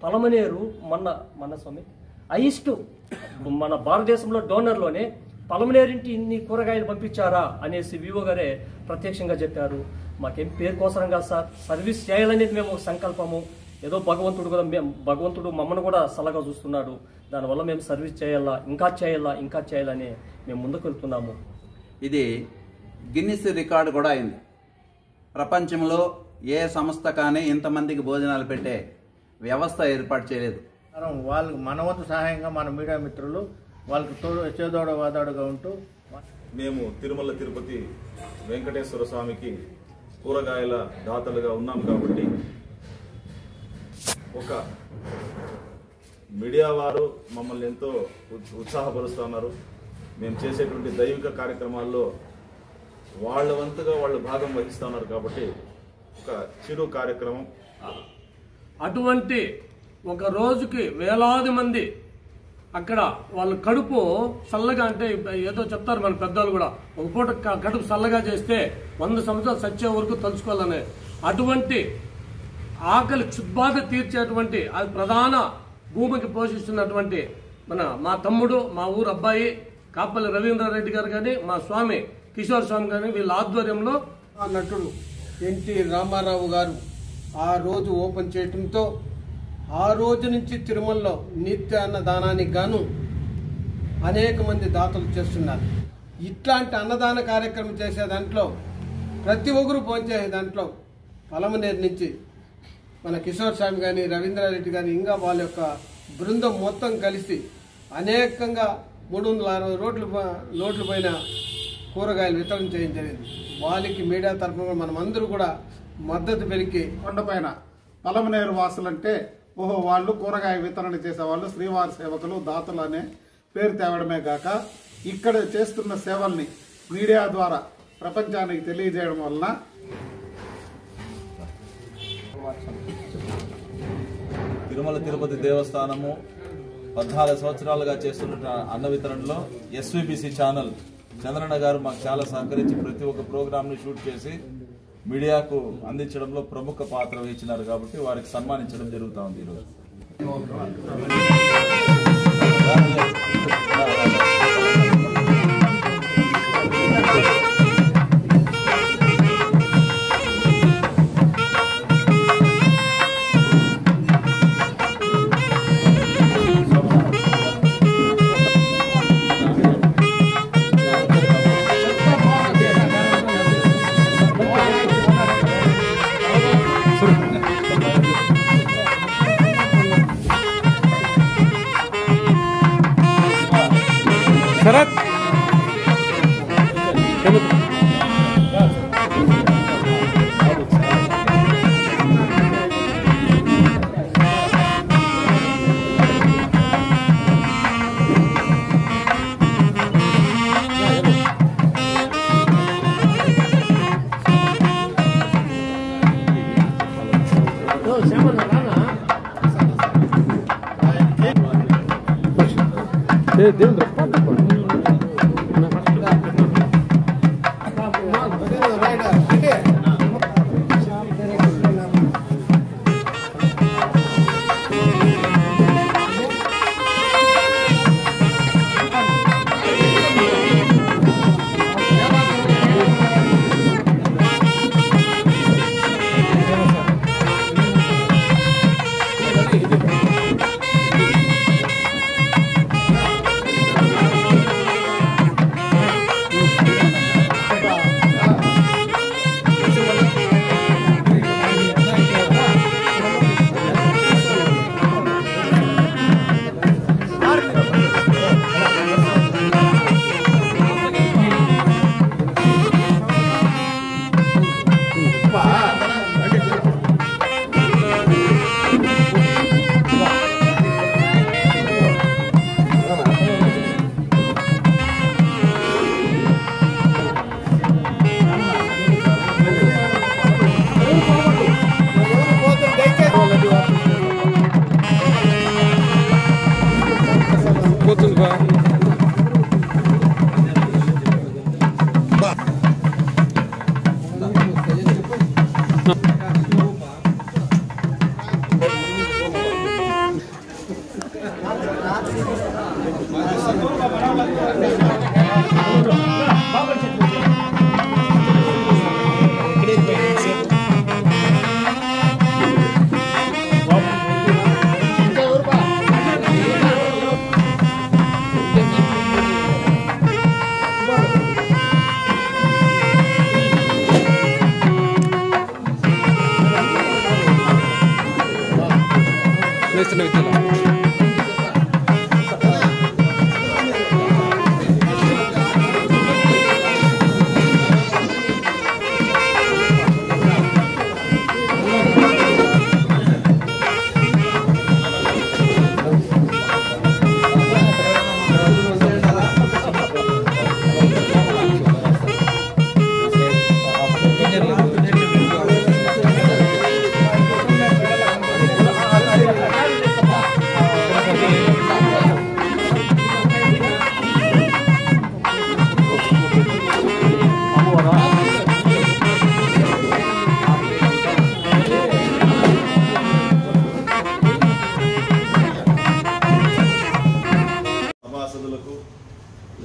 పలమనేరు మన స్వామి హైయెస్ట్ మన భారతదేశంలో డోనర్లోనే పలమనేరింటి ఇన్ని కూరగాయలు పంపించారా అనేసి వివో గారే ప్రత్యక్షంగా చెప్పారు. మాకేం పేరు కోసరం కాదు సార్, సర్వీస్ చేయాలనేది మేము సంకల్పము. ఏదో భగవంతుడు మమ్మల్ని కూడా సలహా చూస్తున్నాడు. దానివల్ల మేము సర్వీస్ చేయాలా, ఇంకా చేయాలని మేము ముందుకు వెళ్తున్నాము. ఇది గిన్నిస్ రికార్డు కూడా అయింది. ప్రపంచంలో ఏ సంస్థ కానీ ఇంతమందికి భోజనాలు పెట్టే వ్యవస్థ ఏర్పాటు చేయలేదు. వాళ్ళకి మన వంతు సహాయంగా మన మీడియా మిత్రులు వాళ్ళకి చేదోడ వాదోడుగా ఉంటూ మేము తిరుమల తిరుపతి వెంకటేశ్వర స్వామికి కూరగాయల దాతలుగా ఉన్నాం కాబట్టి ఒక మీడియా వారు మమ్మల్ని ఎంతో ఉత్సాహపరుస్తున్నారు. మేము చేసేటువంటి దైవిక కార్యక్రమాల్లో వాళ్ళ వంతుగా వాళ్ళు భాగం వహిస్తున్నారు కాబట్టి ఒక చిరు కార్యక్రమం. అటువంటి ఒక రోజుకి వేలాది మంది అక్కడ వాళ్ళ కడుపు చల్లగా, అంటే ఏదో చెప్తారు మన పెద్దలు కూడా, ఒక పూట కడుపు చల్లగా చేస్తే 100 సంవత్సరాలు సచ్చే వరకు తలుచుకోవాలనే అటువంటి ఆకలి క్షుద్బాధ తీర్చేటువంటి అది ప్రధాన భూమికి పోషిస్తున్నటువంటి మా తమ్ముడు, మా ఊరు అబ్బాయి కాపల్లి రవీంద్రారెడ్డి గారు కానీ, మా స్వామి కిషోర్ స్వామి కానీ, వీళ్ళ ఆధ్వర్యంలో నటుడు ఎన్టీ రామారావు గారు ఆ రోజు ఓపెన్ చేయడంతో ఆ రోజు నుంచి తిరుమలలో నిత్య అన్నదానానికి గాను అనేక మంది దాతలు చేస్తున్నారు. ఇట్లాంటి అన్నదాన కార్యక్రమం చేసే దాంట్లో ప్రతి ఒక్కరు భోంచేసే దాంట్లో పలమనేరు నుంచి మన కిషోర్ స్వామి కానీ, రవీంద్రారెడ్డి కానీ, ఇంకా వాళ్ళ యొక్క బృందం మొత్తం కలిసి అనేకంగా 360 లోడ్ల పైన కూరగాయలు వితరణ చేయడం జరిగింది. వాళ్ళకి మీడియా తరఫున మనమందరూ కూడా మద్దతు పెరిగి కొండపైన పలమనేరు వాసులంటే వాళ్ళు కూరగాయ వితరణ చేసేవాళ్ళు, శ్రీవారి సేవకులు, దాతలు అనే పేరు తేవడమే కాక ఇక్కడ చేస్తున్న సేవల్ని మీడియా ద్వారా ప్రపంచానికి తెలియజేయడం వలన తిరుమల తిరుపతి దేవస్థానము 14 సంవత్సరాలుగా చేస్తున్న అన్న వితరణలో ఎస్వీబీసీ ఛానల్ చంద్రన్న గారు మాకు చాలా సహకరించి ప్రతి ఒక్క ప్రోగ్రామ్ ని షూట్ చేసి మీడియాకు అందించడంలో ప్రముఖ పాత్ర వహించినారు కాబట్టి వారికి సన్మానించడం జరుగుతూ ఉంది ఈరోజు. శరత్ దేవేంద్ర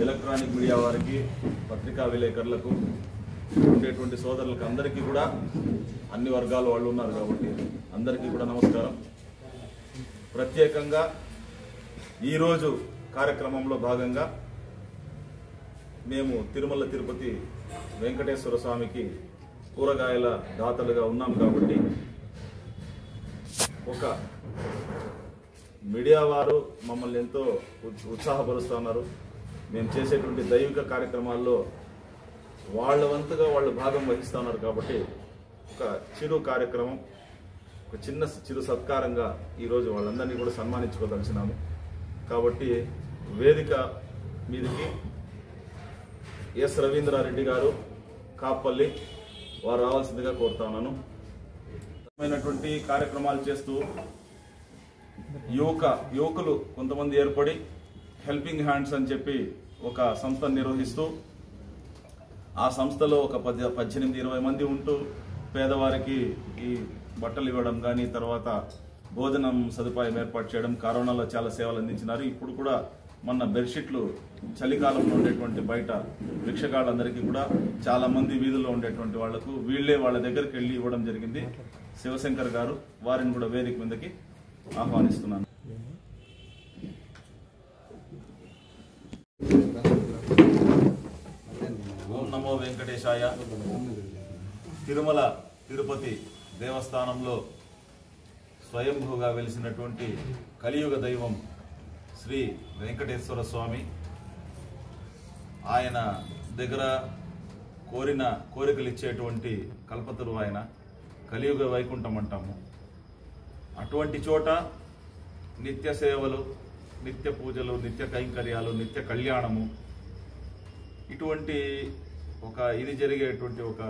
ఎలక్ట్రానిక్ మీడియా వారికి, పత్రికా విలేకరులకు, ఉండేటువంటి సోదరులకు అందరికీ కూడా అన్ని వర్గాల వాళ్ళు ఉన్నారు కాబట్టి అందరికీ కూడా నమస్కారం. ప్రత్యేకంగా ఈరోజు కార్యక్రమంలో భాగంగా మేము తిరుమల తిరుపతి వెంకటేశ్వర స్వామికి కూరగాయల దాతలుగా ఉన్నాం కాబట్టి ఒక మీడియా వారు మమ్మల్ని ఎంతో ఉత్సాహపరుస్తున్నారు. మేము చేసేటువంటి దైవిక కార్యక్రమాల్లో వాళ్ళ వంతుగా వాళ్ళు భాగం వహిస్తున్నారు కాబట్టి ఒక చిరు కార్యక్రమం, ఒక చిరు సత్కారంగా ఈరోజు వాళ్ళందరినీ కూడా సన్మానించుకోదలిచినాము. కాబట్టి వేదిక మీదకి ఎస్ రవీంద్రారెడ్డి గారు కాప్పల్లి వారు రావాల్సిందిగా కోరుతున్నాను. కార్యక్రమాలు చేస్తూ యువకులు కొంతమంది ఏర్పడి హెల్పింగ్ హ్యాండ్స్ అని చెప్పి ఒక సంస్థను నిర్వహిస్తూ ఆ సంస్థలో ఒక 18-20 మంది ఉంటూ పేదవారికి ఈ బట్టలు ఇవ్వడం కానీ, తర్వాత భోజనం సదుపాయం ఏర్పాటు చేయడం, కరోనాలో చాలా సేవలు అందించినారు. ఇప్పుడు కూడా మొన్న బెడ్షీట్లు చలికాలంలో ఉండేటువంటి బయట భిక్షగాళ్ళందరికీ కూడా చాలా మంది వీధుల్లో ఉండేటువంటి వాళ్లకు వీళ్లే వాళ్ళ దగ్గరికి వెళ్ళి ఇవ్వడం జరిగింది. శివశంకర్ గారు వారిని కూడా వేదిక మీదకి ఆహ్వానిస్తున్నాను. ఓం నమో వెంకటేశాయ. తిరుమల తిరుపతి దేవస్థానంలో స్వయంభూగా వెలిసినటువంటి కలియుగ దైవం శ్రీ వెంకటేశ్వర స్వామి, ఆయన దగ్గర కోరికలు ఇచ్చేటువంటి కల్పతరు ఆయన, కలియుగ వైకుంఠం అంటాము. అటువంటి చోట నిత్య సేవలు, నిత్య పూజలు, నిత్య కైంకర్యాలు, నిత్య కళ్యాణము, ఇటువంటి ఇది జరిగేటువంటి ఒక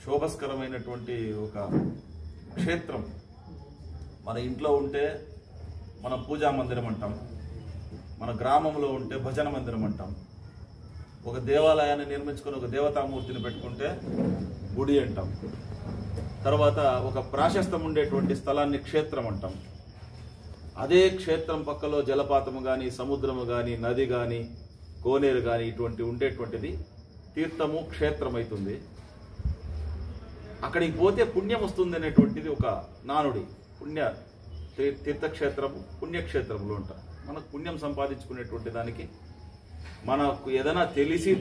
శోభస్కరమైనటువంటి ఒక క్షేత్రం. మన ఇంట్లో ఉంటే మనం పూజా మందిరం అంటాం, మన గ్రామంలో ఉంటే భజన మందిరం అంటాం, ఒక దేవాలయాన్ని నిర్మించుకొని ఒక దేవతామూర్తిని పెట్టుకుంటే గుడి అంటాం, తర్వాత ఒక ప్రాశస్తం ఉండేటువంటి స్థలాన్ని క్షేత్రం అంటాం. అదే క్షేత్రం పక్కలో జలపాతము కానీ, సముద్రము కానీ, నది కానీ, కోనేరు కానీ ఇటువంటి ఉండేటువంటిది తీర్థము క్షేత్రం అవుతుంది. అక్కడికి పోతే పుణ్యం వస్తుంది అనేటువంటిది ఒక నానుడి. తీర్థక్షేత్రము పుణ్యక్షేత్రములు ఉంటాం. మనకు పుణ్యం సంపాదించుకునేటువంటి దానికి, మనకు ఏదైనా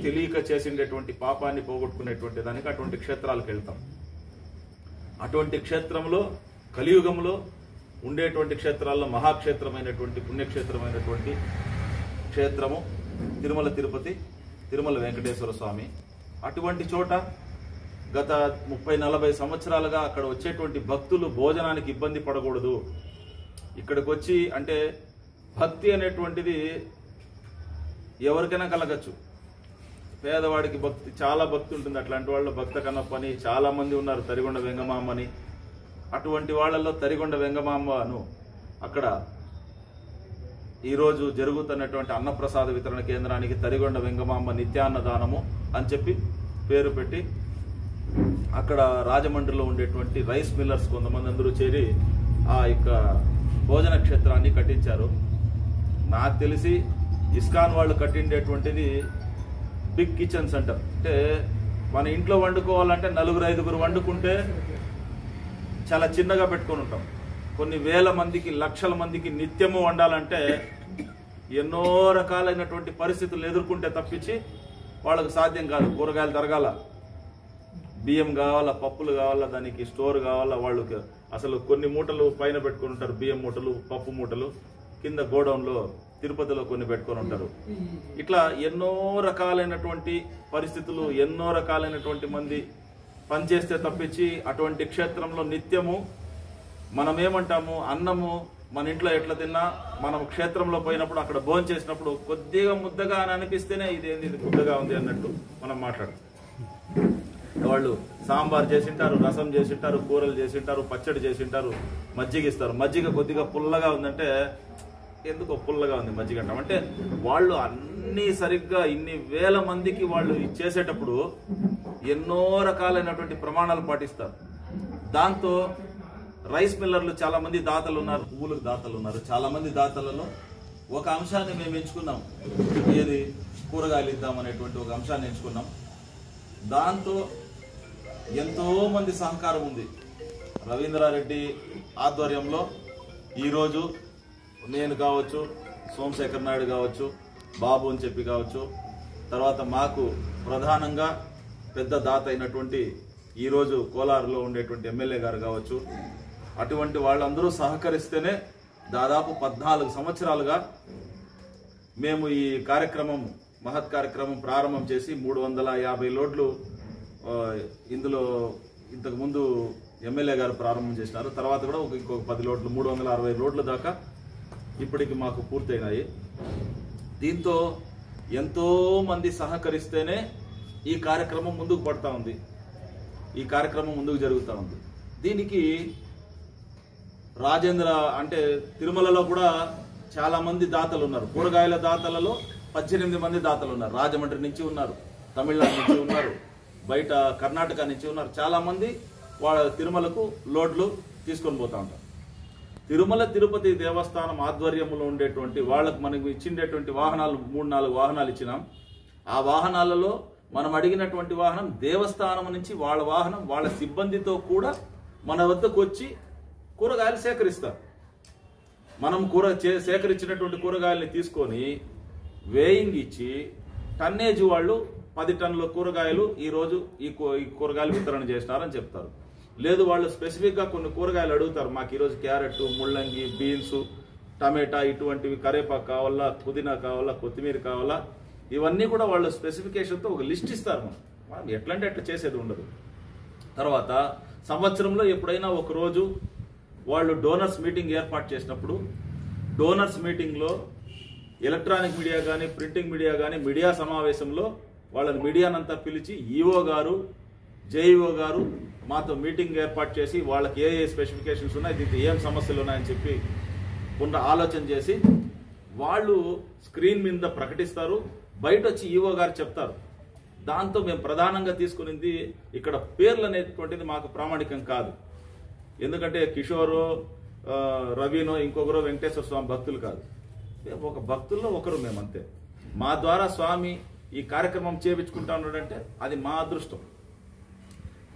తెలియక చేసిండేటువంటి పాపాన్ని పోగొట్టుకునేటువంటి దానికి అటువంటి క్షేత్రాలకు వెళ్తాం. అటువంటి క్షేత్రంలో కలియుగంలో ఉండేటువంటి క్షేత్రాల్లో మహాక్షేత్రమైనటువంటి పుణ్యక్షేత్రమైనటువంటి క్షేత్రము తిరుమల తిరుపతి, తిరుమల వెంకటేశ్వర స్వామి. అటువంటి చోట గత 30-40 సంవత్సరాలుగా అక్కడ వచ్చేటువంటి భక్తులు భోజనానికి ఇబ్బంది పడకూడదు. ఇక్కడికి వచ్చి, అంటే భక్తి అనేటువంటిది ఎవరికైనా కలగచ్చు. పేదవాడికి భక్తి, చాలా భక్తి ఉంటుంది. అట్లాంటి వాళ్ళ భక్త కన్నప్పని చాలా మంది ఉన్నారు, తరిగొండ వెంగమామని. అటువంటి వాళ్ళల్లో తరిగొండ వెంగమామను అక్కడ ఈరోజు జరుగుతున్నటువంటి అన్నప్రసాద వితరణ కేంద్రానికి తరిగొండ వెంగమామ నిత్యాన్నదానము అని చెప్పి పేరు పెట్టి అక్కడ రాజమండ్రిలో ఉండేటువంటి రైస్ మిల్లర్స్ కొంతమంది అందరూ చేరి ఆ యొక్క భోజన క్షేత్రాన్ని కట్టించారు. నాకు తెలిసి ఇస్కాన్ వాళ్ళు కట్టిండేటువంటిది బిగ్ కిచెన్ సెంటర్. అంటే మన ఇంట్లో వండుకోవాలంటే 4-5 వండుకుంటే చాలా చిన్నగా పెట్టుకొని ఉంటాం. కొన్ని వేల మందికి, లక్షల మందికి నిత్యము వండాలంటే ఎన్నో రకాలైనటువంటి పరిస్థితులు ఎదుర్కొంటే తప్పించి వాళ్ళకు సాధ్యం కాదు. కూరగాయలు తరగాల, బియ్యం కావాలా, పప్పులు కావాలా, దానికి స్టోర్ కావాలా. వాళ్ళకి అసలు కొన్ని మూటలు పైన పెట్టుకుని ఉంటారు, బియ్యం మూటలు, పప్పు మూటలు కింద గోడౌన్లో తిరుపతిలో కొన్ని పెట్టుకొని ఉంటారు. ఇట్లా ఎన్నో రకాలైనటువంటి పరిస్థితులు, ఎన్నో రకాలైనటువంటి మంది పనిచేస్తే తప్పించి అటువంటి క్షేత్రంలో నిత్యము మనం ఏమంటాము, అన్నము మన ఇంట్లో ఎట్లా తిన్నా మనం క్షేత్రంలో పోయినప్పుడు అక్కడ భోజనం చేసినప్పుడు కొద్దిగా ముద్దగా అని అనిపిస్తేనే ఇదేంది, ఇది ముద్దగా ఉంది అన్నట్టు మనం మాట్లాడతాం. వాళ్ళు సాంబార్ చేసింటారు, రసం చేసింటారు, కూరలు చేసింటారు, పచ్చడి చేసింటారు, మజ్జిగ ఇస్తారు. మజ్జిగ కొద్దిగా పుల్లగా ఉందంటే ఎందుకో పుల్లగా ఉంది మజ్జిగ అంటాం. అంటే వాళ్ళు అన్ని సరిగ్గా ఇన్ని వేల మందికి వాళ్ళు చేసేటప్పుడు ఎన్నో రకాలైనటువంటి ప్రమాణాలు పాటిస్తారు. దాంతో రైస్ మిల్లర్లు చాలా మంది దాతలు ఉన్నారు, పువ్వులకు దాతలు ఉన్నారు. చాలా మంది దాతలలో ఒక అంశాన్ని మేము ఎంచుకున్నాం, ఏది కూరగాయలు ఇద్దామనేటువంటి ఒక అంశాన్ని ఎంచుకున్నాం. దాంతో ఎంతో మంది సహకారం ఉంది. రవీంద్రారెడ్డి ఆధ్వర్యంలో ఈరోజు నేను కావచ్చు, సోమశేఖర్ నాయుడు కావచ్చు, బాబు అని చెప్పి కావచ్చు, తర్వాత మాకు ప్రధానంగా పెద్ద దాత అయినటువంటి ఈరోజు కోలారులో ఉండేటువంటి ఎమ్మెల్యే గారు కావచ్చు, అటువంటి వాళ్ళందరూ సహకరిస్తేనే దాదాపు 14 సంవత్సరాలుగా మేము ఈ కార్యక్రమం, మహత్ కార్యక్రమం ప్రారంభం చేసి 350 లోడ్లు ఇందులో ఇంతకుముందు ఎమ్మెల్యే గారు ప్రారంభం చేసినారు. తర్వాత కూడా ఇంకొక 10 లోడ్లు, 360 లోడ్ల దాకా ఇప్పటికి మాకు పూర్తయినాయి. దీంతో ఎంతో మంది సహకరిస్తేనే ఈ కార్యక్రమం ముందుకు పడతా ఉంది, ఈ కార్యక్రమం ముందుకు జరుగుతూ ఉంది. దీనికి రాజేంద్ర అంటే తిరుమలలో కూడా చాలా మంది దాతలు ఉన్నారు. కూరగాయల దాతలలో 18 మంది దాతలు ఉన్నారు. రాజమండ్రి నుంచి ఉన్నారు, తమిళనాడు నుంచి ఉన్నారు, బయట కర్ణాటక నుంచి ఉన్నారు. చాలా మంది వాళ్ళ తిరుమలకు లోడ్లు తీసుకొని పోతా ఉంటారు. తిరుమల తిరుపతి దేవస్థానం ఆధ్వర్యంలో ఉండేటువంటి వాళ్ళకు మనకు ఇచ్చిండేటువంటి వాహనాలు 3-4 వాహనాలు ఇచ్చినాం. ఆ వాహనాలలో మనం అడిగినటువంటి వాహనం దేవస్థానం నుంచి వాళ్ళ వాహనం వాళ్ళ సిబ్బందితో కూడా మన వద్దకు వచ్చి కూరగాయలు సేకరిస్తారు. మనం సేకరించినటువంటి కూరగాయలని తీసుకొని వేయింగ్ ఇచ్చి టన్నేజ్ వాళ్ళు 10 టన్నుల కూరగాయలు ఈరోజు ఈ కూరగాయలు వితరణ చేసినారని చెప్తారు. లేదు వాళ్ళు స్పెసిఫిక్గా కొన్ని కూరగాయలు అడుగుతారు, మాకు ఈరోజు క్యారెట్, ముల్లంగి, బీన్స్, టమాటా ఇటువంటివి, కరేపాకు కావాలా, పుదీనా కావాలా, కొత్తిమీర కావాలా, ఇవన్నీ కూడా వాళ్ళు స్పెసిఫికేషన్తో ఒక లిస్ట్ ఇస్తారు. మనం ఎట్లా అంటే అట్లా చేసేది ఉండదు. తర్వాత సంవత్సరంలో ఎప్పుడైనా ఒక రోజు వాళ్ళు డోనర్స్ మీటింగ్ ఏర్పాటు చేసినప్పుడు డోనర్స్ మీటింగ్లో ఎలక్ట్రానిక్ మీడియా కానీ, ప్రింటింగ్ మీడియా కానీ, మీడియా సమావేశంలో వాళ్ళని మీడియానంతా పిలిచి ఈఓ గారు, జేఈఓ గారు మాతో మీటింగ్ ఏర్పాటు చేసి వాళ్ళకి ఏ స్పెసిఫికేషన్స్ ఉన్నాయి, దీంట్లో ఏం సమస్యలు ఉన్నాయని చెప్పి కొంత ఆలోచన చేసి వాళ్ళు స్క్రీన్ మీద ప్రకటిస్తారు. బయట వచ్చి ఈఓ గారు చెప్తారు. దాంతో మేము ప్రధానంగా తీసుకునింది ఇక్కడ పేర్లు అనేటువంటిది మాకు ప్రామాణికం కాదు. ఎందుకంటే కిషోరో, రవినో, ఇంకొకరో వెంకటేశ్వర స్వామి భక్తులు కాదు, ఒక భక్తుల్లో ఒకరు మేమంతే. మా ద్వారా స్వామి ఈ కార్యక్రమం చేయించుకుంటా ఉన్నాడంటే అది మా అదృష్టం.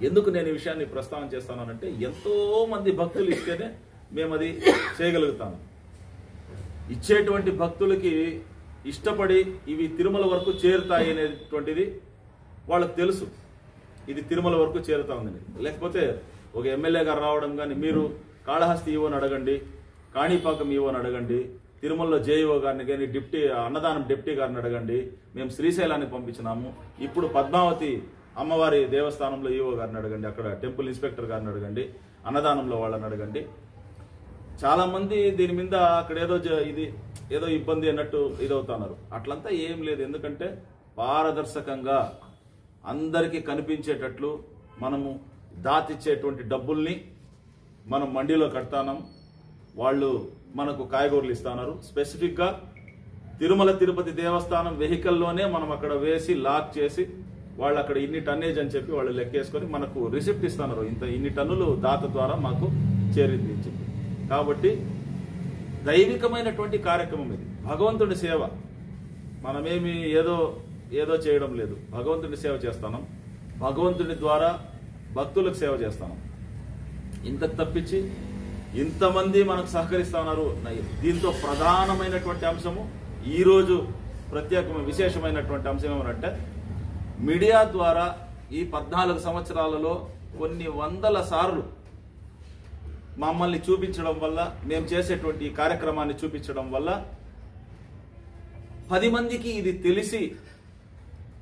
ఎందుకు నేను ఈ విషయాన్ని ప్రస్తావన చేస్తానంటే ఎంతో మంది భక్తులు ఇస్తేనే మేము అది చేయగలుగుతాము. ఇచ్చేటువంటి భక్తులకి ఇష్టపడి ఇవి తిరుమల వరకు చేరుతాయి అనేటువంటిది వాళ్ళకి తెలుసు, ఇది తిరుమల వరకు చేరుతా ఉందని. లేకపోతే ఒక ఎమ్మెల్యే గారు రావడం కానీ, మీరు కాళహస్తి ఈవోని అడగండి, కాణిపాకం ఈవోని అడగండి, తిరుమలలో జేఈఓ గారిని కానీ, అన్నదానం డిప్టీ గారిని అడగండి, మేము శ్రీశైలాన్ని పంపించినాము. ఇప్పుడు పద్మావతి అమ్మవారి దేవస్థానంలో ఈవో గారిని అడగండి, అక్కడ టెంపుల్ ఇన్స్పెక్టర్ గారిని అడగండి, అన్నదానంలో వాళ్ళని అడగండి. చాలా మంది దీని మీద అక్కడ ఏదో ఇబ్బంది అన్నట్టు ఇదవుతున్నారు. అట్లంతా ఏం లేదు. ఎందుకంటే పారదర్శకంగా అందరికీ కనిపించేటట్లు మనము దాతిచ్చేటువంటి డబ్బుల్ని మనం మండీలో కడతాం. వాళ్ళు మనకు కాయగూరలు ఇస్తున్నారు. స్పెసిఫిక్గా తిరుమల తిరుపతి దేవస్థానం వెహికల్లోనే మనం అక్కడ వేసి లాక్ చేసి వాళ్ళు అక్కడ ఇన్ని టన్నేజ్ అని చెప్పి వాళ్ళు లెక్కేసుకొని మనకు రిసిప్ట్ ఇస్తున్నారు. ఇన్ని టన్నులు దాత ద్వారా మాకు చేరింది అని చెప్పి. కాబట్టి దైవికమైనటువంటి కార్యక్రమం ఇది. భగవంతుడి సేవ, మనమేమి ఏదో ఏదో చేయడం లేదు, భగవంతుడి సేవ చేస్తాను, భగవంతుడి ద్వారా భక్తులకు సేవ చేస్తాను. ఇంతకు తప్పించి ఇంతమంది మనకు సహకరిస్తా ఉన్నారు. దీంతో ప్రధానమైనటువంటి అంశము ఈరోజు ప్రత్యేకమైన విశేషమైనటువంటి అంశం ఏమనంటే, మీడియా ద్వారా ఈ 14 సంవత్సరాలలో కొన్ని వందల సార్లు మమ్మల్ని చూపించడం వల్ల, మేము చేసేటువంటి ఈ కార్యక్రమాన్ని చూపించడం వల్ల 10 మందికి ఇది తెలిసి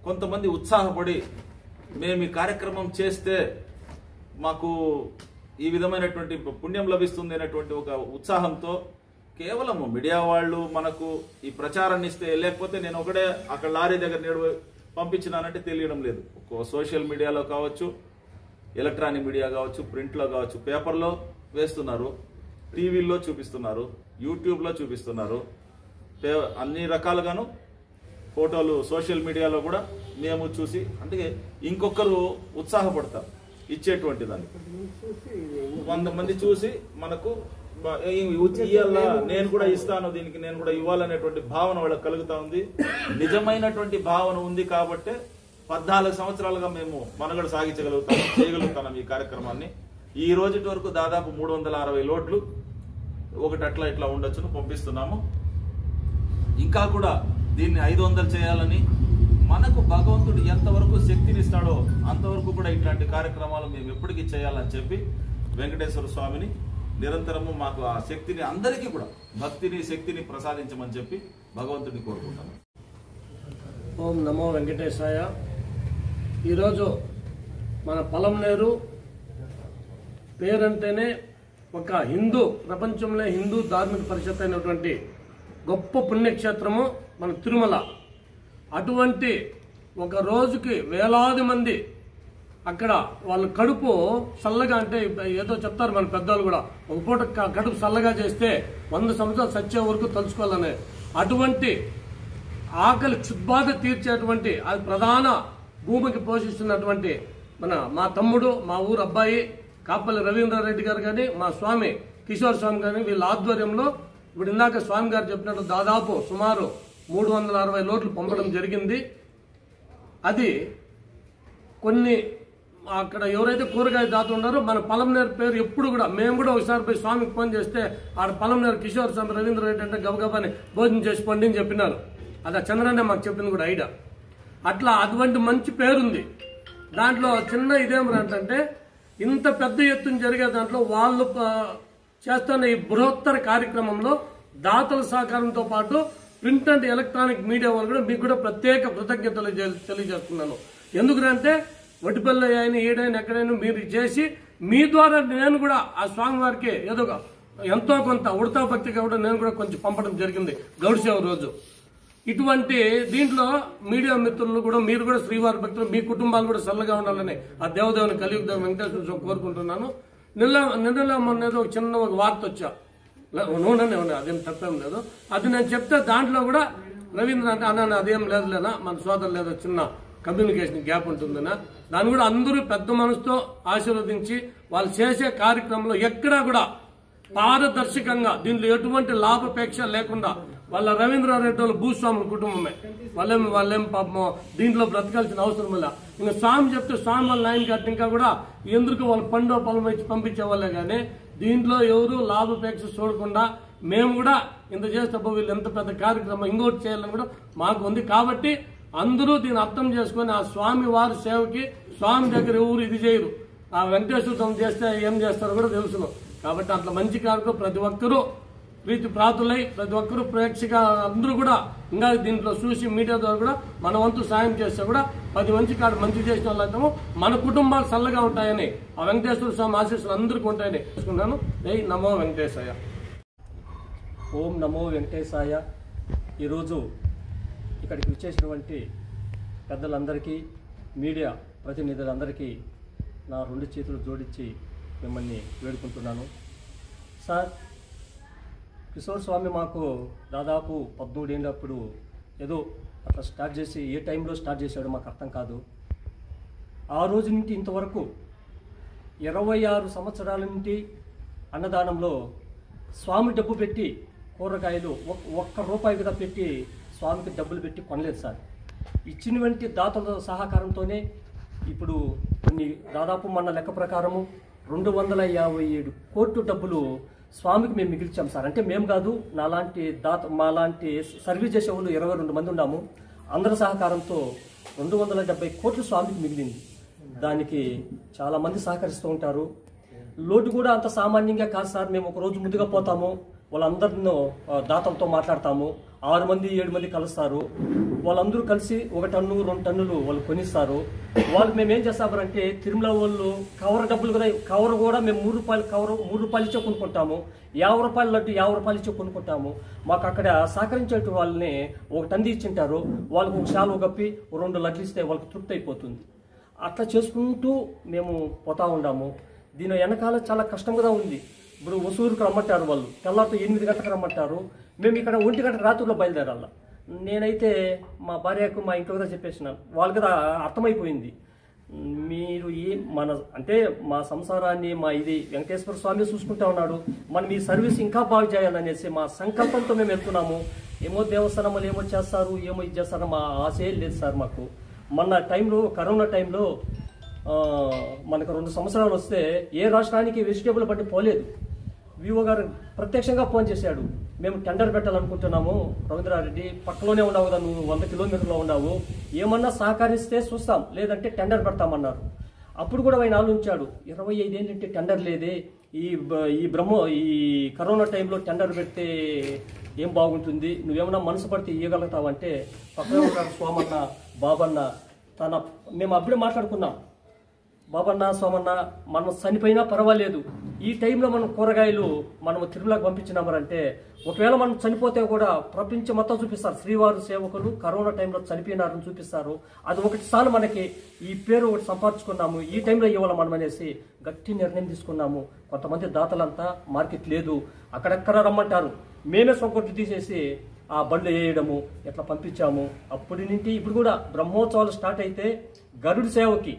కొంతమంది ఉత్సాహపడి మేము ఈ కార్యక్రమం చేస్తే మాకు ఈ విధమైనటువంటి పుణ్యం లభిస్తుంది అనేటువంటి ఒక ఉత్సాహంతో కేవలం మీడియా వాళ్ళు మనకు ఈ ప్రచారాన్ని ఇస్తే, లేకపోతే నేను ఒకటే అక్కడ లారీ దగ్గర నేడు పంపించినానంటే తెలియడం లేదు. సోషల్ మీడియాలో కావచ్చు, ఎలక్ట్రానిక్ మీడియా కావచ్చు, ప్రింట్లో కావచ్చు, పేపర్లో వేస్తున్నారు, టీవీల్లో చూపిస్తున్నారు, యూట్యూబ్లో చూపిస్తున్నారు, అన్ని రకాలుగాను ఫోటోలు సోషల్ మీడియాలో కూడా మేము చూసి, అంటే ఇంకొకరు ఉత్సాహపడతారు ఇచ్చేటువంటి దాన్ని. 100 మంది చూసి మనకు ఇయ్యాల, నేను కూడా ఇస్తాను, దీనికి నేను కూడా ఇవ్వాలనేటువంటి భావన వాళ్ళకి కలుగుతా ఉంది. నిజమైనటువంటి భావన ఉంది కాబట్టి 14 సంవత్సరాలుగా మేము మనుగడ చేయగలుగుతాం ఈ కార్యక్రమాన్ని. ఈ రోజు వరకు దాదాపు 360 లోడ్లు ఒకటి అట్లా ఇట్లా ఉండొచ్చును పంపిస్తున్నాము. ఇంకా కూడా దీన్ని 500 చేయాలని, మనకు భగవంతుడు ఎంతవరకు శక్తిని ఇస్తాడో అంతవరకు కూడా ఇట్లాంటి కార్యక్రమాలు మేము ఎప్పటికీ చేయాలని చెప్పి వెంకటేశ్వర స్వామిని నిరంతరము మాకు ఆ శక్తిని, అందరికీ కూడా భక్తిని శక్తిని ప్రసాదించమని చెప్పి భగవంతుడిని కోరుకుంటాను. ఓం నమో వెంకటేశాయ. ఈరోజు మన పొలంనేరు పేరంటేనే ఒక హిందూ, ప్రపంచంలో హిందూ ధార్మిక పరిషత్ అయినటువంటి గొప్ప పుణ్యక్షేత్రము మన తిరుమల. అటువంటి ఒక రోజుకి వేలాది మంది అక్కడ వాళ్ళ కడుపు చల్లగా, అంటే ఏదో చెప్తారు మన పెద్దలు కూడా, ఒక పూట కడుపు చల్లగా చేస్తే 100 సంవత్సరాలు సచ్చే వరకు తలుచుకోవాలనే అటువంటి ఆకలి క్షుద్బాధ తీర్చేటువంటి అది ప్రధాన భూమికి పోషిస్తున్నటువంటి మా తమ్ముడు, మా ఊరు అబ్బాయి కాపల్లి రవీంద్రారెడ్డి గారు కానీ, మా స్వామి కిషోర్ స్వామి కానీ, వీళ్ళ ఆధ్వర్యంలో ఇప్పుడు ఇందాక స్వామి గారు చెప్పినట్టు దాదాపు సుమారు 360 లోడ్లు పంపడం జరిగింది. అది కొన్ని అక్కడ ఎవరైతే కూరగాయ దాత ఉన్నారో మన పొలంనేరు పేరు ఎప్పుడు కూడా, మేము కూడా ఒకసారి పోయి స్వామికి ఫోన్ చేస్తే ఆడ పొలంనేరు కిషోర్ స్వామి రవీంద్రారెడ్డి అంటే గబగబాని భోజనం చేసి పండి అని చెప్పినారు. అది చంద్రనే మాకు చెప్పింది కూడా ఐడియా. అట్లా అటువంటి మంచి పేరుంది. దాంట్లో చిన్న ఇదేమిటంటే, ఇంత పెద్ద ఎత్తున జరిగే దాంట్లో వాళ్ళు చేస్తున్న ఈ బృహత్తర కార్యక్రమంలో దాతల సహకారంతో పాటు ప్రింట్ అండ్ ఎలక్ట్రానిక్ మీడియా వాళ్ళు కూడా మీకు కూడా ప్రత్యేక కృతజ్ఞతలు తెలియజేస్తున్నాను. ఎందుకంటే వటిపల్లి అయిన ఏడైనా ఎక్కడైనా మీరు చేసి మీ ద్వారా నేను కూడా ఆ స్వామి వారికి ఏదో ఎంతో కొంత ఉడతా భక్తిగా కూడా నేను కూడా కొంచెం పంపడం జరిగింది గౌడిసేవ రోజు. ఇటువంటి దీంట్లో మీడియా మిత్రులు కూడా, మీరు కూడా శ్రీవారి భక్తులు, మీ కుటుంబాలు కూడా చల్లగా ఉండాలని ఆ దేవదేవుని కలియుగ వెంకటేశ్వర స్వామి కోరుకుంటున్నాను. నిన్నలో మొన్న ఏదో చిన్న ఒక వార్త వచ్చా, నూనె అదేం తప్పేం లేదు. అది నేను చెప్తే దాంట్లో కూడా రవీంద్ర అంటే అన్న అదేం లేదులేనా, మన సోదరు లేదో చిన్న కమ్యూనికేషన్ గ్యాప్ ఉంటుందనా, దాన్ని కూడా అందరూ పెద్ద మనసుతో ఆశీర్వదించి వాళ్ళు చేసే కార్యక్రమంలో ఎక్కడా కూడా పారదర్శకంగా, దీంట్లో ఎటువంటి లాభాపేక్ష లేకుండా, వాళ్ళ రవీంద్రారెడ్డి వాళ్ళ భూస్వాముల కుటుంబమే, వాళ్ళేం పాపం దీంట్లో బ్రతకాల్సిన అవసరం లేదు. ఇంకా స్వామి చెప్తే స్వామి వాళ్ళ నాయన గారిని ఇంకా కూడా ఎందుకు వాళ్ళు పండో పొలం వచ్చి పంపించే వాళ్ళే కానీ దీంట్లో ఎవరు లాభాపేక్ష చూడకుండా మేము కూడా ఇంత చేస్తే వీళ్ళు ఎంత పెద్ద కార్యక్రమం ఇంకోటి చేయాలని కూడా మాకు ఉంది. కాబట్టి అందరూ దీన్ని అర్థం చేసుకుని ఆ స్వామి వారి సేవకి, స్వామి దగ్గర ఎవరు ఇది చేయరు, ఆ వెంకటేశ్వర స్వామి చేస్తే ఏం చేస్తారో కూడా తెలుసును. కాబట్టి అట్లా మంచి కార్యక్రమం ప్రతి ఒక్కరూ ప్రీతి ప్రాతులై, ప్రతి ఒక్కరూ ప్రేక్షక అందరూ కూడా ఇంకా దీంట్లో చూసి మీడియా ద్వారా కూడా మన వంతు సాయం చేస్తే కూడా 10 మంచి చేసిన వాళ్ళైతాము, మన కుటుంబాలు చల్లగా ఉంటాయని ఆ వెంకటేశ్వర స్వామి ఆశీస్సులు అందరికీ ఉంటాయని తెలుసుకున్నాను. జై నమో వెంకటేశాయ. ఓం నమో వెంకటేశాయ. ఈరోజు ఇక్కడికి వచ్చేసినటువంటి పెద్దలందరికీ, మీడియా ప్రతినిధులందరికీ నా 2 చేతులు జోడించి మిమ్మల్ని వేడుకుంటున్నాను. సార్, కిషోర్ స్వామి మాకు దాదాపు 17 ఏళ్ళప్పుడు ఏదో అట్లా స్టార్ట్ చేసి, ఏ టైంలో స్టార్ట్ చేశాడో మాకు అర్థం కాదు. ఆ రోజు నుండి ఇంతవరకు 26 సంవత్సరాల నుండి అన్నదానంలో స్వామి డబ్బు పెట్టి కూరగాయలు ఒక్క రూపాయి కూడా పెట్టి స్వామికి డబ్బులు పెట్టి కొనలేదు సార్. ఇచ్చినటువంటి దాతల సహకారంతోనే ఇప్పుడు దాదాపు మన లెక్క ప్రకారము 257 కోట్ల డబ్బులు స్వామికి మేము మిగిల్చాం సార్. అంటే మేము కాదు, మాలాంటి సర్వీస్ చేసే వాళ్ళు 22 మంది ఉన్నాము. అందరి సహకారంతో 270 కోట్లు స్వామికి మిగిలింది. దానికి చాలా మంది సహకరిస్తూ ఉంటారు. లోటు కూడా అంత సామాన్యంగా కాదు సార్. మేము ఒక రోజు ముందుగా పోతాము, వాళ్ళందరినో దాతలతో మాట్లాడతాము. 6 మంది 7 మంది కలుస్తారు. వాళ్ళందరూ కలిసి 1 టన్ను 2 టన్నులు వాళ్ళు కొనిస్తారు. వాళ్ళకి మేము ఏం చేస్తామంటే తిరుమల వాళ్ళు కవర్ కూడా మేము 3 రూపాయలు కవర్ 3 రూపాయలు ఇచ్చే కొనుక్కుంటాము. 50 రూపాయల లడ్డు 50 రూపాయలు ఇచ్చే కొనుక్కుంటాము. మాకు అక్కడ సహకరించే వాళ్ళని 1 టన్ను ఇచ్చింటారు. వాళ్ళకు ఒక శాలువ కప్పి 2 లడ్లు ఇస్తే వాళ్ళకి తృప్తి అయిపోతుంది. అట్లా చేసుకుంటూ మేము పోతా ఉన్నాము. దీని వెనకాల చాలా కష్టంగా ఉంది. ఇప్పుడు ఒసూరుకు రమ్మంటారు, వాళ్ళు తెల్లారితో 8 గంటలకు రమ్మంటారు. మేము ఇక్కడ 1 గంట రాత్రిలో బయలుదేరాల. నేనైతే మా భార్యకు మా ఇంట్లో కూడా చెప్పేసినాను. వాళ్ళకి కూడా అర్థమైపోయింది. మీరు అంటే మా సంసారాన్ని ఇది వెంకటేశ్వర స్వామి చూసుకుంటా ఉన్నాడు, మనం ఈ సర్వీస్ ఇంకా బాగా చేయాలనేసి మా సంకల్పంతో మేము వెళ్తున్నాము. ఏమో దేవస్థానం ఏమో చేస్తారు, ఏమో ఇది చేస్తారో మా ఆశే లేదు సార్ మాకు. మొన్న టైంలో కరోనా టైంలో మనకు 2 సంవత్సరాలు వస్తే ఏ రాష్ట్రానికి వెజిటేబుల్ బండి పోలేదు. వివో గారు ప్రత్యక్షంగా ఫోన్ చేశాడు, మేము టెండర్ పెట్టాలనుకుంటున్నాము, రవీంద్రారెడ్డి పక్కలోనే ఉన్నావు కదా, నువ్వు 100 కిలోమీటర్లో ఉన్నావు, ఏమన్నా సహకరిస్తే చూస్తాం, లేదంటే టెండర్ పెడతామన్నారు. అప్పుడు కూడా ఆయన ఆలోచించాడు, 25 ఏళ్ళంటే టెండర్ లేదే, ఈ కరోనా టైంలో టెండర్ పెడితే ఏం బాగుంటుంది, నువ్వేమన్నా మనసు పడితే ఇవ్వగలుగుతావంటే పక్కన స్వామన్న బాబన్న మేము అప్పుడే మాట్లాడుకున్నాం. బాబన్న సోమన్న మనం చనిపోయినా పర్వాలేదు, ఈ టైంలో మనం కూరగాయలు మనం తిరుమలకు పంపించినామంటే ఒకవేళ మనం చనిపోతే కూడా ప్రపంచం మొత్తం చూపిస్తారు. శ్రీవారు సేవకులు కరోనా టైంలో చనిపోయినారని చూపిస్తారు. అది ఒకటిసారి మనకి ఈ పేరు ఒకటి సంపాదించుకున్నాము, ఈ టైంలో ఇవ్వాలి మనం అనేసి గట్టి నిర్ణయం తీసుకున్నాము. కొంతమంది దాతలంతా మార్కెట్ లేదు, అక్కడెక్కడ రమ్మంటారు, మేమే సొంకొట్లు తీసేసి ఆ బండ్లు వేయడము ఎట్లా పంపించాము. అప్పటి నుండి ఇప్పుడు కూడా బ్రహ్మోత్సవాలు స్టార్ట్ అయితే గరుడు సేవకి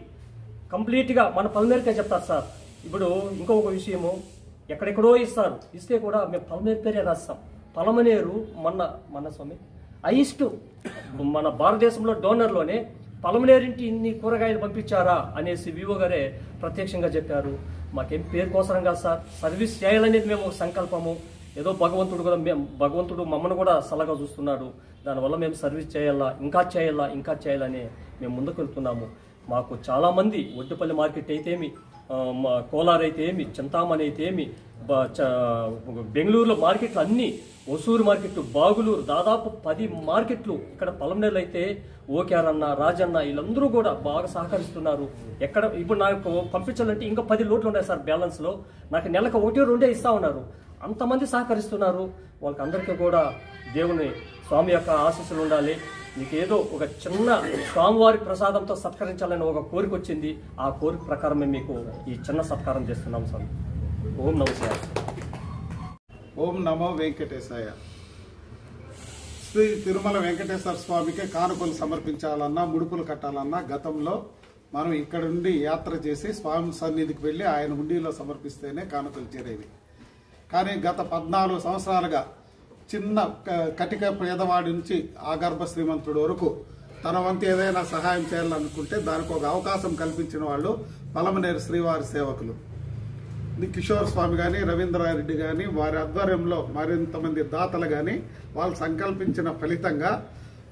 కంప్లీట్గా మన పల్మేరుకే చెప్తారు సార్. ఇప్పుడు ఇంకొక విషయము, ఎక్కడెక్కడో ఇస్తారు, ఇస్తే కూడా మేము పల్మేరు పేరే రాస్తాం. పలమనేరు మన స్వామి హైయెస్ట్ మన భారతదేశంలో డోనర్లోనే పలమనేరింటి ఇన్ని కూరగాయలు పంపించారా అనేసి వివో గారే ప్రత్యక్షంగా చెప్పారు. మాకేం పేరు కోసరం కాదు సార్, సర్వీస్ చేయాలనేది మేము ఒక సంకల్పము. ఏదో భగవంతుడు మమ్మల్ని కూడా సలహా చూస్తున్నాడు, దానివల్ల మేము సర్వీస్ చేయాలా, ఇంకా చేయాలని మేము ముందుకు వెళ్తున్నాము. మాకు చాలామంది ఒడ్డుపల్లి మార్కెట్ అయితే ఏమి, కోలార్ అయితే ఏమి, చింతామణి అయితే ఏమి, బెంగళూరులో మార్కెట్లు అన్నీ, ఒసూరు మార్కెట్, బాగులూరు, దాదాపు 10 మార్కెట్లు ఇక్కడ పలమనేరులో అయితే ఓకేఆర్ అన్న, రాజన్న వీళ్ళందరూ కూడా బాగా సహకరిస్తున్నారు. ఇప్పుడు నాకు పంపించాలంటే ఇంకా 10 లోట్లు ఉన్నాయి సార్ బ్యాలెన్స్లో, నాకు నెలకు 1-2 ఇస్తా ఉన్నారు. అంతమంది సహకరిస్తున్నారు. వాళ్ళకి అందరికీ కూడా దేవుని స్వామి యొక్క ఆశీస్సులు ఉండాలి. మీకు ఏదో ఒక చిన్న స్వామివారి ప్రసాదంతో సత్కరించాలని ఒక కోరిక వచ్చింది. ఆ కోరిక ప్రకారం మేము మీకు ఈ చిన్న సత్కారం చేస్తున్నాం సార్. ఓం నమస్కారం. ఓం నమో వెంకటేశాయ. శ్రీ తిరుమల వెంకటేశ్వర స్వామికి కానుకలు సమర్పించాలన్నా, ముడుపులు కట్టాలన్నా గతంలో మనం ఇక్కడ నుండి యాత్ర చేసి స్వామి సన్నిధికి వెళ్ళి ఆయన హుండీలో సమర్పిస్తేనే కానుకలు చేరేవి. కానీ గత 14 సంవత్సరాలుగా చిన్న కటిక పేదవాడి నుంచి ఆగర్భ శ్రీమంతుడి వరకు తన వంతు ఏదైనా సహాయం చేయాలనుకుంటే దానికి ఒక అవకాశం కల్పించిన వాళ్ళు పలమనేరు శ్రీవారి సేవకులు. కిషోర్ స్వామి కానీ, రవీంద్రారెడ్డి కానీ, వారి ఆధ్వర్యంలో మరింతమంది దాతలు కానీ వాళ్ళు సంకల్పించిన ఫలితంగా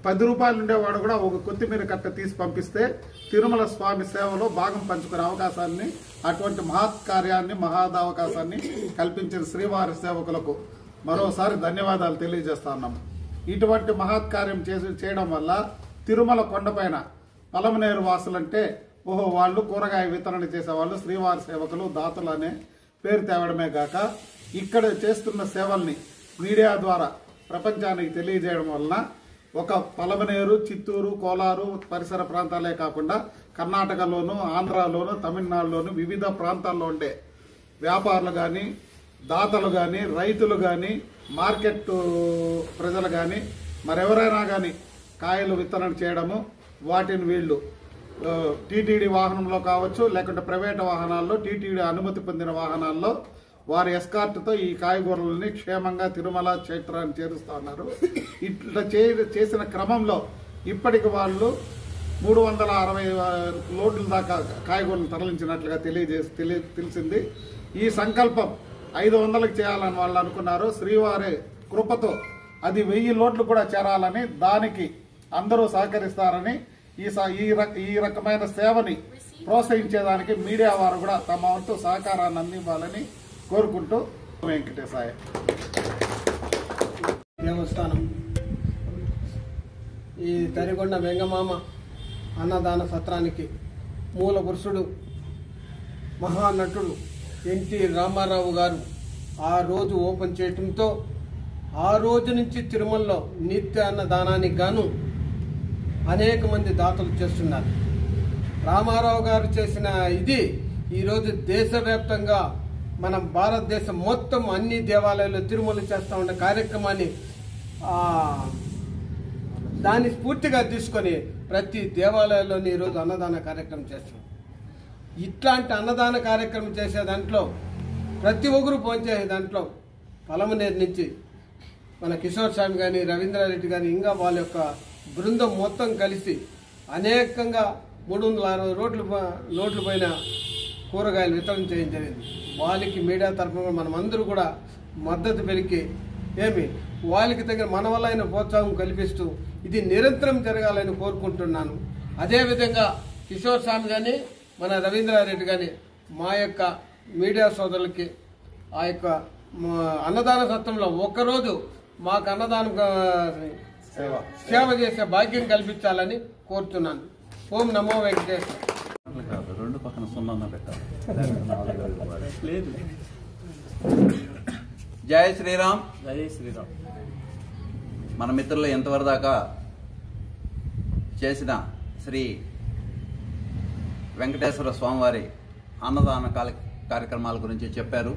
10 రూపాయలు ఉండేవాడు కూడా ఒక కొత్తిమీర కట్ట తీసి పంపిస్తే తిరుమల స్వామి సేవలో భాగం పంచుకునే అవకాశాన్ని, అటువంటి మహత్ కార్యాన్ని, మహాదవకాశాన్ని కల్పించిన శ్రీవారి సేవకులకు మరోసారి ధన్యవాదాలు తెలియజేస్తా ఉన్నాము. ఇటువంటి మహత్ కార్యం చేయడం వల్ల తిరుమల కొండపైన పలమనేరు వాసులంటే వాళ్ళు కూరగాయ వితరణ చేసేవాళ్ళు, శ్రీవారి సేవకులు, దాతలు అనే పేరు తేవడమే కాక ఇక్కడ చేస్తున్న సేవల్ని మీడియా ద్వారా ప్రపంచానికి తెలియజేయడం వలన ఒక పలమనేరు, చిత్తూరు, కోలారు పరిసర ప్రాంతాలే కాకుండా కర్ణాటకలోను, ఆంధ్రాలోను, తమిళనాడులోను వివిధ ప్రాంతాల్లో ఉండే వ్యాపారులు కానీ, దాతలు కానీ, రైతులు కానీ, మార్కెట్ ప్రజలు కానీ, మరెవరైనా కానీ కాయలు వితరణ చేయడము, వాటిని వీళ్ళు టీటీడీ వాహనంలో కావచ్చు, లేకుంటే ప్రైవేట్ వాహనాల్లో, టీటీడీ అనుమతి పొందిన వాహనాల్లో వారి ఎస్కార్ట్తో ఈ కాయగూరలని క్షేమంగా తిరుమల క్షేత్రాన్ని చేరుస్తా ఉన్నారు. ఇట్లా చేసిన క్రమంలో ఇప్పటికి వాళ్ళు 360 లోడ్ల దాకా కాయగూరలు తరలించినట్లుగా తెలిసింది. ఈ సంకల్పం 500కి చేయాలని వాళ్ళు అనుకున్నారు. శ్రీవారి కృపతో అది 1000 లోడ్లు కూడా చేరాలని, దానికి అందరూ సహకరిస్తారని, ఈ రకమైన సేవని ప్రోత్సహించేదానికి మీడియా వారు కూడా తమ వంతు సహకారాన్ని అందివ్వాలని కోరుకుంటూ వెంకటేశాయ. దేవస్థానం ఈ తరిగొండ వెంగమామ అన్నదాన సత్రానికి మూల పురుషుడు మహానటుడు ఎన్టీ రామారావు గారు ఆ రోజు ఓపెన్ చేయటంతో ఆ రోజు నుంచి తిరుమలలో నిత్య అన్నదానానికి గాను అనేక మంది దాతలు చేస్తున్నారు. రామారావు గారు చేసిన ఇది ఈరోజు దేశవ్యాప్తంగా మన భారతదేశం మొత్తం అన్ని దేవాలయాల్లో తిరుమల చేస్తూ ఉన్న కార్యక్రమాన్ని దాన్ని స్ఫూర్తిగా తీసుకొని ప్రతి దేవాలయాల్లోని ఈరోజు అన్నదాన కార్యక్రమం చేస్తున్నాం. ఇట్లాంటి అన్నదాన కార్యక్రమం చేసే దాంట్లో ప్రతి ఒక్కరు భోంచేసే దాంట్లో పలమనేరు నుంచి మన కిషోర్ స్వామి కానీ, రవీంద్రారెడ్డి కానీ, ఇంకా వాళ్ళ యొక్క బృందం మొత్తం కలిసి అనేకంగా 360 లోడ్లు పైన కూరగాయలు వితరణ చేయడం జరిగింది. వాళ్ళకి మీడియా తరఫున మనమందరూ కూడా మద్దతు పెరిగి వాళ్ళకి తగిన మన వల్ల అయిన ప్రోత్సాహం కల్పిస్తూ ఇది నిరంతరం జరగాలని కోరుకుంటున్నాను. అదేవిధంగా కిషోర్ స్వామి కానీ, మన రవీంద్రారెడ్డి కానీ మా యొక్క మీడియా సోదరులకి ఆ యొక్క అన్నదాన సత్రంలో ఒక్కరోజు మాకు అన్నదానం సేవ చేసే భాగ్యం కల్పించాలని కోరుతున్నాను. ఓం నమో వెంకటేశ్వర. రెండు పక్కన 0 పెట్టాలి. జై శ్రీరామ్. జై శ్రీరామ్. మన మిత్రులు ఎంతవరకు దాకా చేసిన శ్రీ వెంకటేశ్వర స్వామివారి అన్నదాన కార్యక్రమాల గురించి చెప్పారు.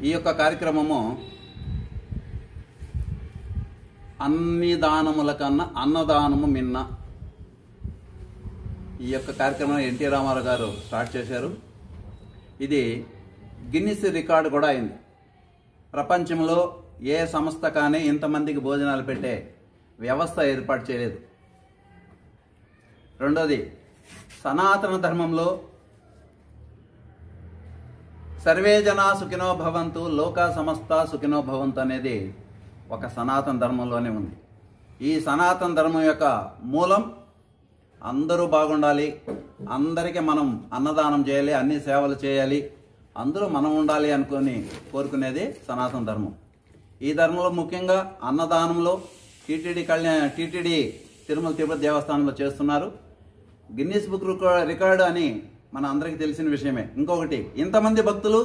ఈ యొక్క కార్యక్రమము అన్ని దానముల కన్నా అన్నదానము మిన్న. ఈ యొక్క కార్యక్రమం ఎన్టీ రామారావు గారు స్టార్ట్ చేశారు. ఇది గిన్నిస్ రికార్డు కూడా అయింది. ప్రపంచంలో ఏ సంస్థ కానీ ఇంతమందికి భోజనాలు పెట్టే వ్యవస్థ ఏర్పాటు చేయలేదు. రెండోది, సనాతన ధర్మంలో సర్వే జనా సుఖినో భవంతు లోకా సమస్త సుఖినో భవంతు అనేది ఒక సనాతన ధర్మంలోనే ఉంది. ఈ సనాతన ధర్మం యొక్క మూలం అందరూ బాగుండాలి, అందరికీ మనం అన్నదానం చేయాలి, అన్ని సేవలు చేయాలి, అందరూ మనం ఉండాలి అనుకొని కోరుకునేది సనాతన ధర్మం. ఈ ధర్మంలో ముఖ్యంగా అన్నదానంలో టీటీడీ తిరుమల తిరుపతి దేవస్థానంలో చేస్తున్నారు. గిన్నిస్ బుక్ రికార్డు అని మన అందరికీ తెలిసిన విషయమే. ఇంకొకటి, ఇంతమంది భక్తులు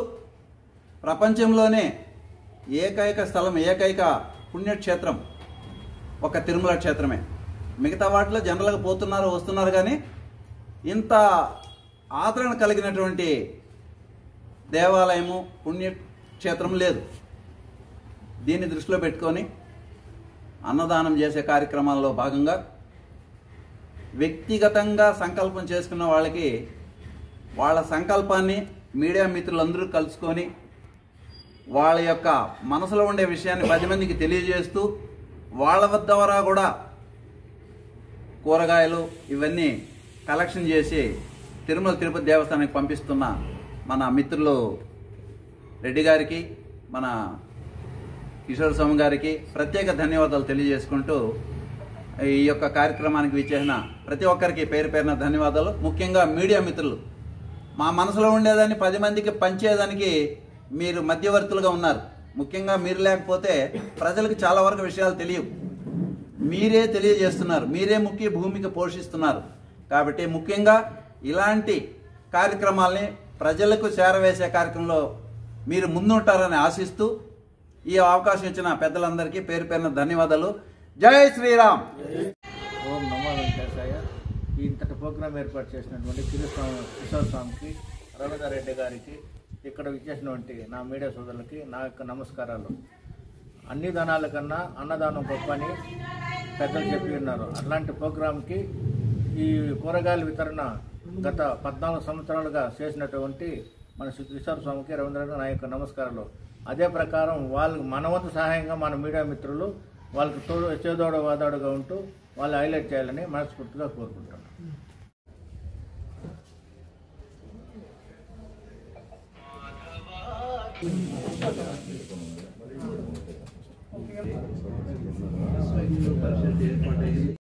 ప్రపంచంలోనే ఏకైక స్థలం, ఏకైక పుణ్యక్షేత్రం ఒక తిరుమల క్షేత్రమే. మిగతా వాటిలో జనరల్గా పోతున్నారు, వస్తున్నారు, కానీ ఇంత ఆదరణ కలిగినటువంటి దేవాలయము, పుణ్యక్షేత్రం లేదు. దీన్ని దృష్టిలో పెట్టుకొని అన్నదానం చేసే కార్యక్రమాల్లో భాగంగా వ్యక్తిగతంగా సంకల్పం చేసుకున్న వాళ్ళకి వాళ్ళ సంకల్పాన్ని మీడియా మిత్రులందరూ కలుసుకొని వాళ్ళ యొక్క మనసులో ఉండే విషయాన్ని 10 మందికి తెలియజేస్తూ వాళ్ళ ద్వారా కూడా కూరగాయలు ఇవన్నీ కలెక్షన్ చేసి తిరుమల తిరుపతి దేవస్థానానికి పంపిస్తున్న మన మిత్రులు రెడ్డి గారికి, మన కిషోర్ స్వామి గారికి ప్రత్యేక ధన్యవాదాలు తెలియజేసుకుంటూ ఈ యొక్క కార్యక్రమానికి విచ్చేసిన ప్రతి ఒక్కరికి పేరు పేరున ధన్యవాదాలు. ముఖ్యంగా మీడియా మిత్రులు, మా మనసులో ఉండేదాన్ని 10 మందికి పంచేదానికి మీరు మధ్యవర్తులుగా ఉన్నారు. ముఖ్యంగా మీరు లేకపోతే ప్రజలకు చాలా వరకు విషయాలు తెలియవు. మీరే తెలియజేస్తున్నారు, మీరే ముఖ్య భూమిక పోషిస్తున్నారు. కాబట్టి ముఖ్యంగా ఇలాంటి కార్యక్రమాల్ని ప్రజలకు చేరవేసే కార్యక్రమంలో మీరు ముందుంటారని ఆశిస్తూ ఈ అవకాశం ఇచ్చిన పెద్దలందరికీ పేరు పేరున ధన్యవాదాలు. జై శ్రీరామ్. ఓం నమో వెంకటేశాయ. ఇంతటి ప్రోగ్రాం ఏర్పాటు చేసినటువంటి కిషోర్ స్వామికి, రవీంద్రారెడ్డి గారికి, ఇక్కడ విచ్చేసినటువంటి నా మీడియా సోదరులకి నా యొక్క నమస్కారాలు. అన్ని దానాల కన్నా అన్నదానం గొప్ప అని పెద్దలు చెప్పి ఉన్నారు. అట్లాంటి ప్రోగ్రాంకి ఈ కూరగాయల వితరణ గత 14 సంవత్సరాలుగా చేసినటువంటి మన కిషోర్ స్వామికి రవీంద్ర నా యొక్క నమస్కారాలు. అదే ప్రకారం వాళ్ళకి మన వంతు సహాయంగా మన మీడియా మిత్రులు వాళ్ళకి చేదోడ వాదోడుగా ఉంటూ వాళ్ళు హైలైట్ చేయాలని మనస్ఫూర్తిగా కోరుకుంటున్నాను.